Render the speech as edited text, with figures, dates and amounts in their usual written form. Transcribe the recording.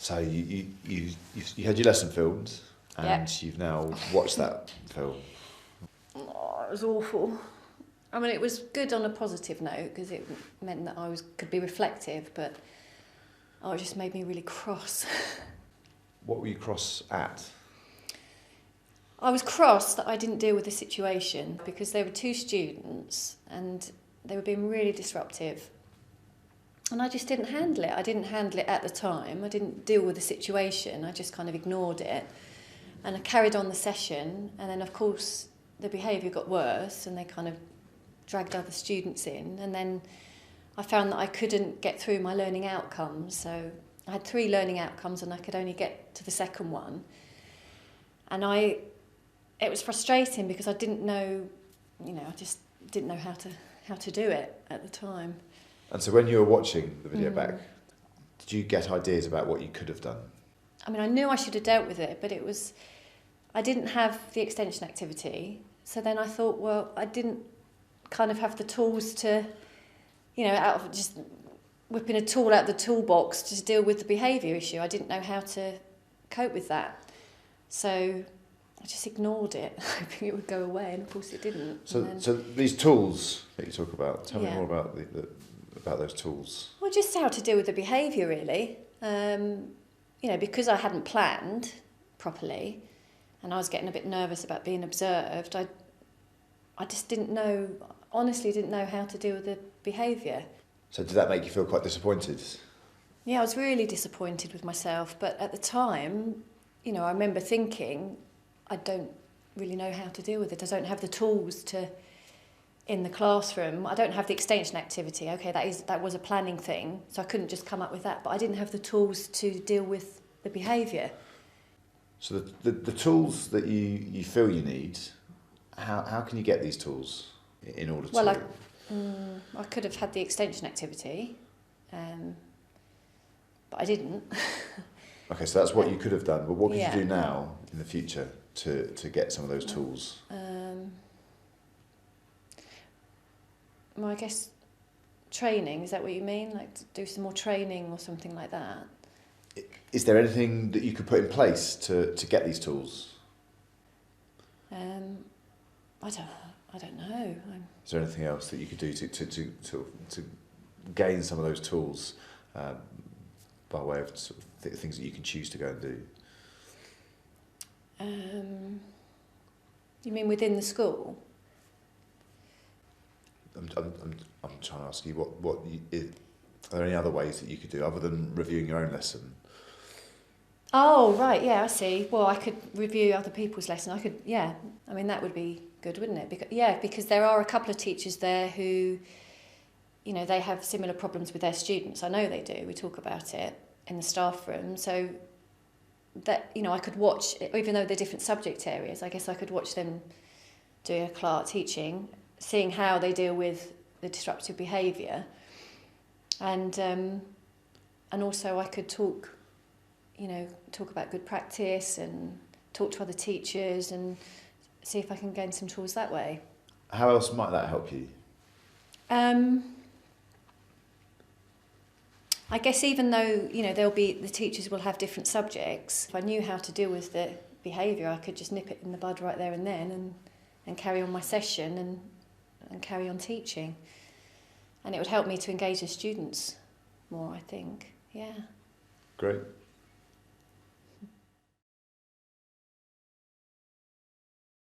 So you had your lesson filmed, and you've now watched that film. Oh, it was awful. I mean, it was good on a positive note because it meant that could be reflective, but it just made me really cross. What were you cross at? I was cross that I didn't deal with the situation because there were two students and they were being really disruptive. And I just didn't handle it. I didn't handle it at the time. I didn't deal with the situation. I just kind of ignored it. And I carried on the session. And then, of course, the behaviour got worse and they kind of dragged other students in. And then I found that I couldn't get through my learning outcomes. So I had 3 learning outcomes and I could only get to the second one. And it was frustrating because I didn't know, I just didn't know how to do it at the time. And so when you were watching the video back, did you get ideas about what you could have done? I mean, I knew I should have dealt with it, but I didn't have the extension activity. So then I thought, well, I didn't kind of have the tools to, out of just whipping a tool out the toolbox to deal with the behaviour issue. I didn't know how to cope with that. So I just ignored it, hoping it would go away, and of course it didn't. So these tools that you talk about, tell me more about about those tools. Well, just how to deal with the behaviour, really. Because I hadn't planned properly, and I was getting a bit nervous about being observed. I just honestly didn't know how to deal with the behaviour. So did that make you feel quite disappointed? Yeah, I was really disappointed with myself, but at the time, I remember thinking, I don't really know how to deal with it. I don't have the tools in the classroom. I don't have the extension activity. Okay, that was a planning thing, so I couldn't just come up with that, but I didn't have the tools to deal with the behaviour. So the tools that you feel you need, how can you get these tools in order to... Well, I could have had the extension activity, but I didn't. Okay, so that's what you could have done, but what could you do now in the future to get some of those tools? Well, I guess training, is that what you mean? Like to do some more training or something like that? Is there anything that you could put in place to get these tools? I don't know. Is there anything else that you could do to gain some of those tools by way of sort of things that you can choose to go and do? You mean within the school? I'm trying to ask you are there any other ways that you could do other than reviewing your own lesson? Oh, right, yeah, I see. Well, I could review other people's lesson. I mean, that would be good, wouldn't it? Because there are a couple of teachers there who, they have similar problems with their students. I know they do. We talk about it in the staff room. So that, I could watch, even though they're different subject areas, I guess I could watch them doing a class teaching, seeing how they deal with the disruptive behaviour. And also I could talk about good practice and talk to other teachers and see if I can gain some tools that way. How else might that help you? I guess even though, the teachers will have different subjects, if I knew how to deal with the behaviour, I could just nip it in the bud right there and then and carry on my session and carry on teaching. And it would help me to engage the students more, I think. Yeah. Great.